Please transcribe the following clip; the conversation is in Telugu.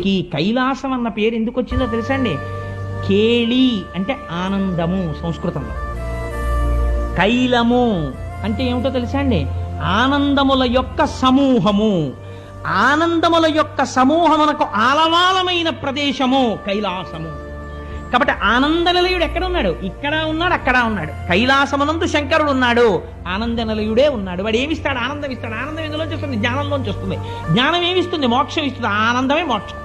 ఈ కైలాసం అన్న పేరు ఎందుకు వచ్చిందో తెలుసా అండి? కేళి అంటే ఆనందము సంస్కృతంలో. కైలము అంటే ఏమిటో తెలుసా అండి? ఆనందముల యొక్క సమూహము. ఆనందముల యొక్క సమూహమునకు ఆలవాలమైన ప్రదేశము కైలాసము. కాబట్టి ఆనంద నిలయుడు ఎక్కడ ఉన్నాడు? ఇక్కడ ఉన్నాడు, అక్కడ ఉన్నాడు. కైలాసమునందు శంకరుడు ఉన్నాడు, ఆనంద నిలయుడే ఉన్నాడు. వాడు ఏమిస్తాడు? ఆనందం ఇస్తాడు. ఆనందం ఎందులోంచి వస్తుంది? జ్ఞానంలోంచి వస్తుంది. జ్ఞానం ఏమిస్తుంది? మోక్షం ఇస్తుంది. ఆనందమే మోక్షం.